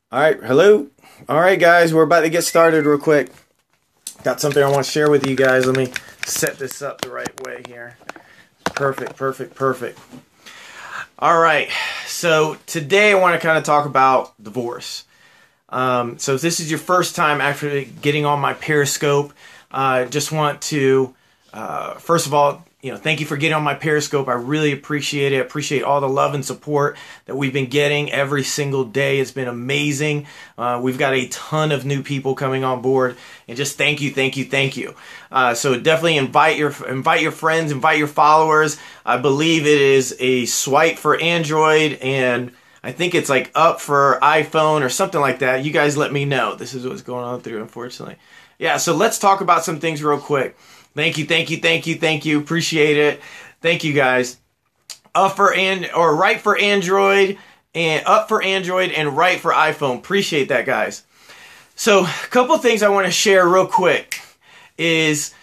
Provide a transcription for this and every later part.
All right, hello. All right, guys, we're about to get started real quick. Got something I want to share with you guys. Let me set this up the right way here. Perfect, perfect, perfect. All right, so today I want to kind of talk about divorce. So if this is your first time actually getting on my Periscope, just want to, first of all, thank you for getting on my Periscope. I really appreciate it. I appreciate all the love and support that we've been getting every single day. It's been amazing. We've got a ton of new people coming on board, and just thank you, thank you, thank you. So definitely invite your friends, invite your followers. I believe it is a swipe for Android, and I think it's like up for iPhone or something like that. You guys let me know. This is what's going on through, unfortunately. Yeah, so let's talk about some things real quick. Thank you, thank you, thank you, thank you. Appreciate it. Thank you, guys. Right for Android, and up for Android and right for iPhone. Appreciate that, guys. So a couple things I want to share real quick is,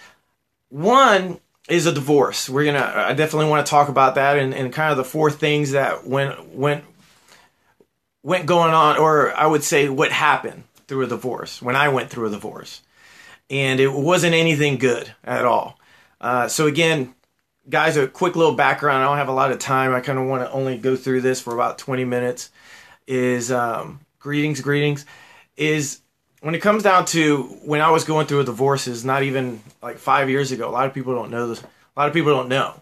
one is a divorce. I definitely want to talk about that and kind of the four things that went going on, or I would say what happened through a divorce, when I went through a divorce. And it wasn't anything good at all. So again, guys, a quick little background. I don't have a lot of time. I kind of want to only go through this for about 20 minutes. Greetings. Is when it comes down to when I was going through a divorce, is not even like 5 years ago. A lot of people don't know this. A lot of people don't know.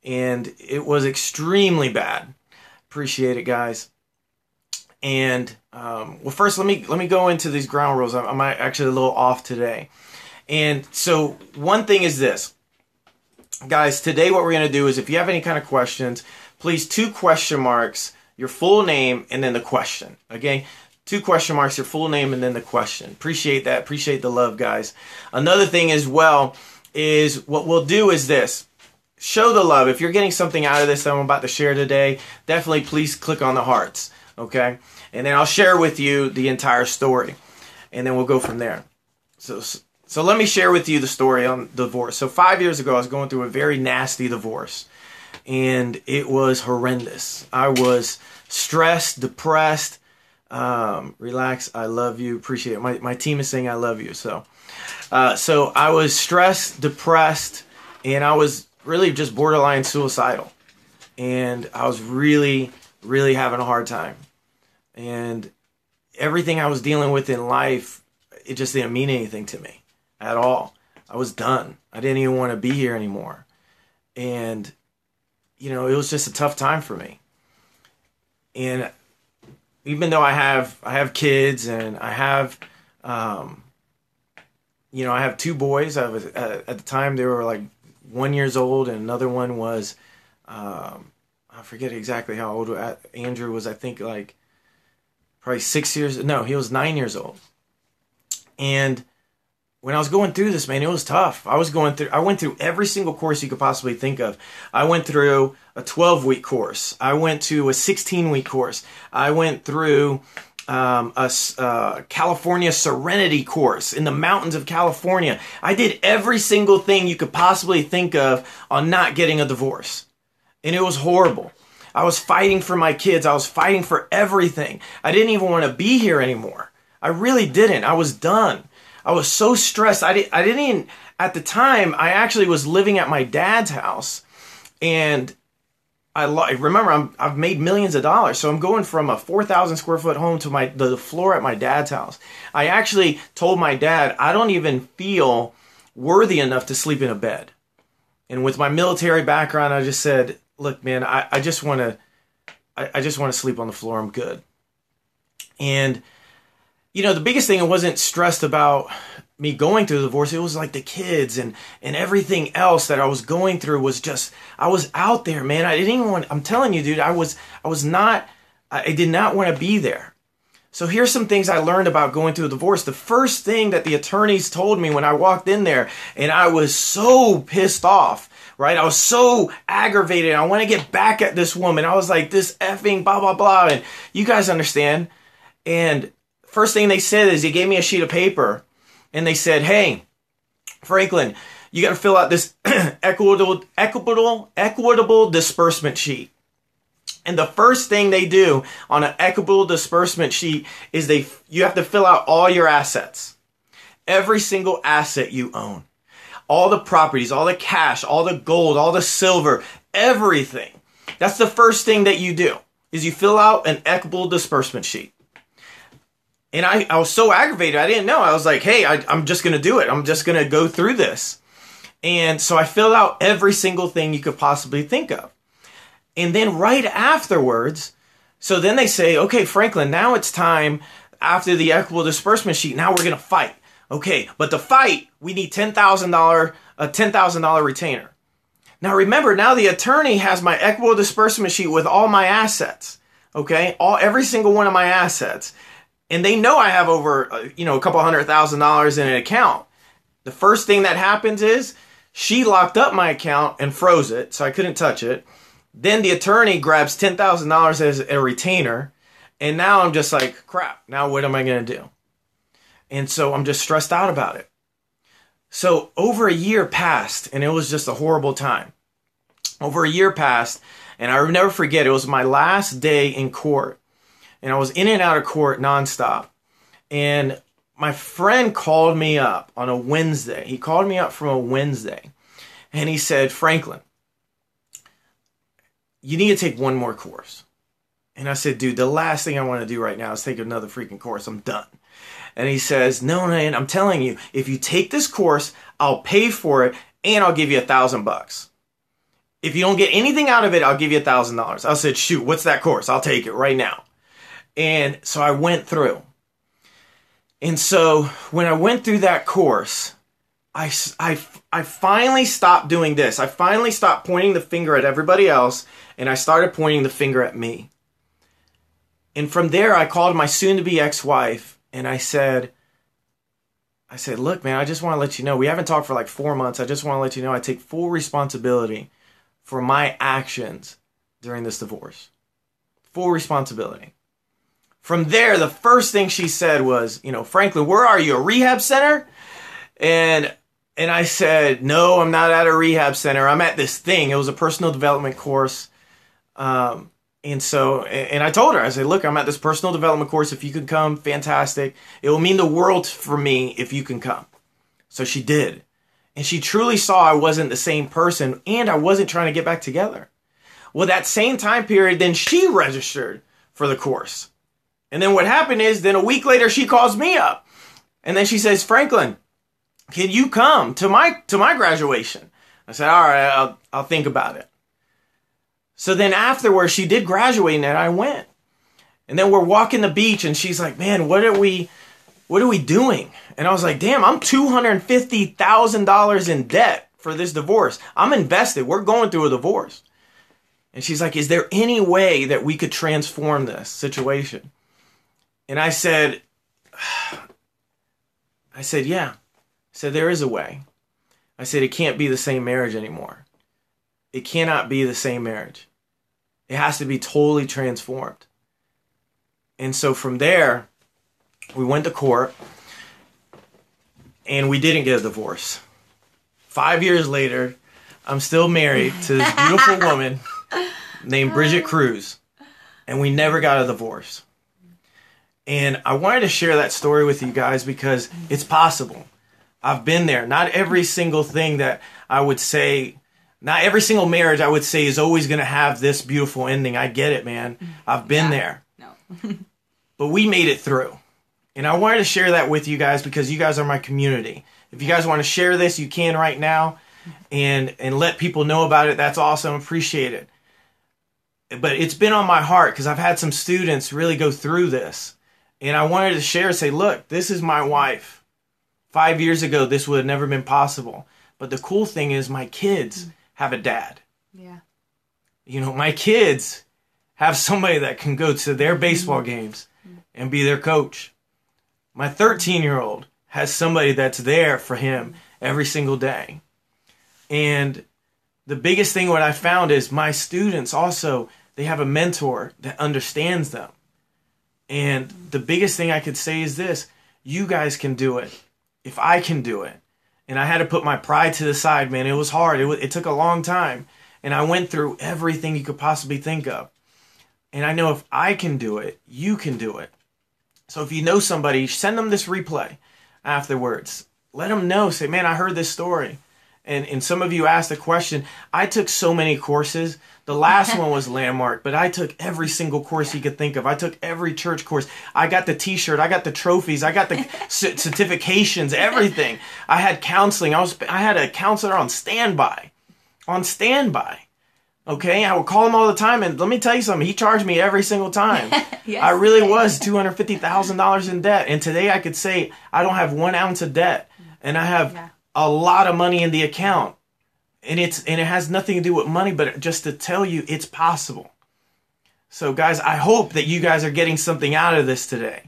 And it was extremely bad. Appreciate it, guys. And well, first let me go into these ground rules. I'm actually a little off today. And so one thing is this, guys. Today what we're going to do is, if you have any kind of questions, please 2 question marks, your full name, and then the question. Okay, 2 question marks, your full name, and then the question. Appreciate that. Appreciate the love, guys. Another thing as well is, what we'll do is this. Show the love. If you're getting something out of this that I'm about to share today, definitely please click on the hearts. Okay, and then I'll share with you the entire story, and then we'll go from there. So let me share with you the story on divorce. So 5 years ago, I was going through a very nasty divorce, and it was horrendous. I was stressed, depressed. Relax. I love you. Appreciate it. My team is saying I love you. So I was stressed, depressed, and I was really just borderline suicidal, and I was really having a hard time. And everything I was dealing with in life, it just didn't mean anything to me at all. I was done. I didn't even want to be here anymore. And, it was just a tough time for me. And even though I have kids, and I have, I have 2 boys. At the time they were like 1 year old, and another one was, I forget exactly how old Andrew was. I think like probably 6 years. No, he was 9 years old. And when I was going through this, man, it was tough. I went through every single course you could possibly think of. I went through a 12-week course. I went to a 16-week course. I went through a California Serenity course in the mountains of California. I did every single thing you could possibly think of on not getting a divorce. And it was horrible. I was fighting for my kids. I was fighting for everything. I didn't even want to be here anymore. I really didn't. I was done. I was so stressed. I didn't even, at the time, I actually was living at my dad's house. And remember, I've made millions of dollars. So I'm going from a 4,000 square foot home to the floor at my dad's house. I actually told my dad, I don't even feel worthy enough to sleep in a bed. And with my military background, I just said, look, man, I just want to sleep on the floor. I'm good. And, the biggest thing, I wasn't stressed about me going through the divorce. It was like the kids and everything else that I was going through was just, I was out there, man. I didn't even want, I'm telling you, dude, I did not want to be there. So here's some things I learned about going through a divorce. The first thing that the attorneys told me when I walked in there, and I was so pissed off, right? I was so aggravated. I want to get back at this woman. I was like, this effing blah, blah, blah. And you guys understand. And first thing they said is, they gave me a sheet of paper, and they said, hey, Franklin, you got to fill out this equitable disbursement sheet. And the first thing they do on an equitable disbursement sheet is you have to fill out all your assets. Every single asset you own. All the properties, all the cash, all the gold, all the silver, everything. That's the first thing that you do, is you fill out an equitable disbursement sheet. And I was so aggravated, I didn't know. I was like, hey, I'm just going to do it. I'm just going to go through this. And so I filled out every single thing you could possibly think of. And then right afterwards, so then they say, okay, Franklin, now it's time after the equitable disbursement sheet. Now we're going to fight. Okay, but to fight, we need a $10,000 retainer. Now remember, now the attorney has my equitable disbursement sheet with all my assets. Okay, every single one of my assets. And they know I have over, a couple $100,000 in an account. The first thing that happens is she locked up my account and froze it, so I couldn't touch it. Then the attorney grabs $10,000 as a retainer. And now I'm just like, crap, now what am I going to do? And so I'm just stressed out about it. So over a year passed, and it was just a horrible time. Over a year passed, and I'll never forget, it was my last day in court. And I was in and out of court nonstop. And my friend called me up on a Wednesday. He called me up from a Wednesday. And he said, Franklin, you need to take one more course. And I said, dude, the last thing I want to do right now is take another freaking course. I'm done. And he says, no, man, I'm telling you, if you take this course, I'll pay for it and I'll give you $1,000. If you don't get anything out of it, I'll give you $1,000. I said, shoot, what's that course? I'll take it right now. And so I went through. And so when I went through that course, I finally stopped doing this. I finally stopped pointing the finger at everybody else, and I started pointing the finger at me. And from there, I called my soon-to-be ex-wife, and I said, look, man, I just want to let you know, we haven't talked for like 4 months. I just want to let you know I take full responsibility for my actions during this divorce. Full responsibility. From there, the first thing she said was, Franklin, where are you? A rehab center? And I said, no, I'm not at a rehab center. I'm at this thing. It was a personal development course. And I told her, I said, look, I'm at this personal development course. If you can come, fantastic. It will mean the world for me if you can come. So she did. And she truly saw I wasn't the same person and I wasn't trying to get back together. Well, that same time period, then she registered for the course. And then what happened is, then a week later, she calls me up. And then she says, Franklin, can you come to my graduation? I said, all right, I'll think about it. So then afterwards, she did graduate and I went. And then we're walking the beach and she's like, man, what are we doing? And I was like, damn, I'm $250,000 in debt for this divorce. I'm invested. We're going through a divorce. And she's like, is there any way that we could transform this situation? And I said, yeah. I said, there is a way. I said, it can't be the same marriage anymore. It cannot be the same marriage. It has to be totally transformed. And so from there, we went to court and we didn't get a divorce. 5 years later, I'm still married to this beautiful woman named Franklin Cruz. And we never got a divorce. And I wanted to share that story with you guys because it's possible. I've been there. Not every single thing that I would say, not every single marriage I would say is always going to have this beautiful ending. I get it, man. I've been there. No. But we made it through. And I wanted to share that with you guys because you guys are my community. If you guys want to share this, you can right now and let people know about it. That's awesome. Appreciate it. But it's been on my heart because I've had some students really go through this. And I wanted to share, say, look, this is my wife. 5 years ago, this would have never been possible. But the cool thing is my kids have a dad. Yeah. My kids have somebody that can go to their baseball games and be their coach. My 13-year-old has somebody that's there for him every single day. And the biggest thing what I found is my students also, they have a mentor that understands them. And the biggest thing I could say is this, you guys can do it. If I can do it. And I had to put my pride to the side, man. It was hard. It took a long time. And I went through everything you could possibly think of. And I know if I can do it, you can do it. So if you know somebody, send them this replay afterwards. Let them know. Say, man, I heard this story. And some of you asked a question. I took so many courses. The last one was Landmark, but I took every single course you could think of. I took every church course. I got the t-shirt. I got the trophies. I got the certifications, everything. I had counseling. I had a counselor on standby. Okay, I would call him all the time, and let me tell you something. He charged me every single time. Yes, I really was $250,000 in debt, and today I could say I don't have 1 ounce of debt, and I have a lot of money in the account, and it has nothing to do with money, but just to tell you it's possible. So, guys, I hope that you guys are getting something out of this today.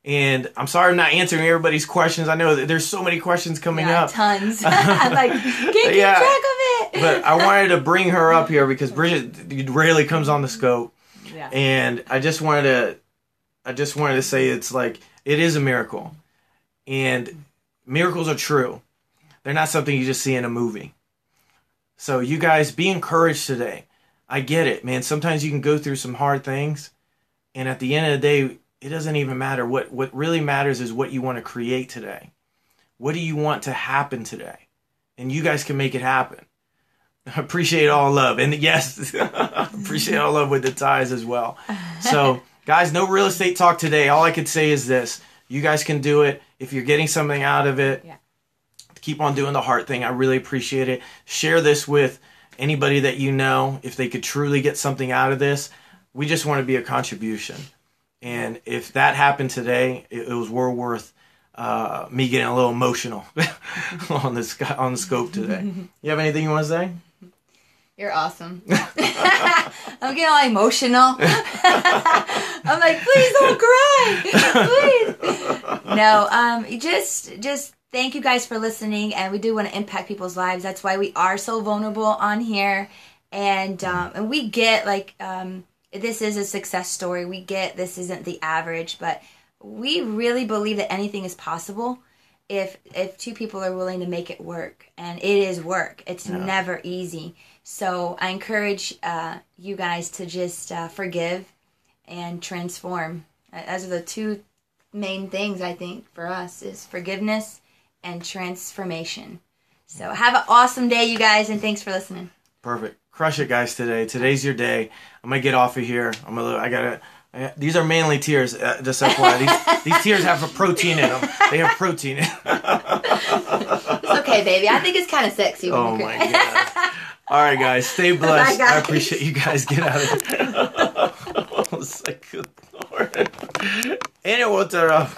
And I'm sorry I'm not answering everybody's questions. I know that there's so many questions coming up. Tons. I'm like, can't keep track of it. But I wanted to bring her up here because Bridget rarely comes on the scope. Yeah. And I just wanted to say it's like, it is a miracle. And miracles are true. They're not something you just see in a movie. So you guys be encouraged today. I get it, man. Sometimes you can go through some hard things. And at the end of the day, it doesn't even matter. What really matters is what you want to create today. What do you want to happen today? And you guys can make it happen. I appreciate all love. And yes, appreciate all love with the ties as well. So, guys, no real estate talk today. All I could say is this. You guys can do it. If you're getting something out of it, keep on doing the heart thing. I really appreciate it. Share this with anybody that you know. If they could truly get something out of this, we just want to be a contribution. And if that happened today, it was worth me getting a little emotional on the scope today. You have anything you want to say? You're awesome. I'm getting all emotional. I'm like, please don't cry. Please. No, just thank you guys for listening. And we do want to impact people's lives. That's why we are so vulnerable on here. And we get this is a success story. We get this isn't the average, but we really believe that anything is possible if two people are willing to make it work. And it is work. It's never easy. So I encourage you guys to just forgive and transform. Those are the two main things, I think, for us is forgiveness and transformation. So have an awesome day, you guys, and thanks for listening. Perfect. Crush it, guys, today. Today's your day. I'm going to get off of here. These are mainly tears, just FYI. These tears have a protein in them. They have protein in them. It's okay, baby. I think it's kind of sexy. Oh, my God. All right, guys. Stay blessed. Bye, guys. I appreciate you guys. Get out of here. I was like, good Lord. And it will turn off.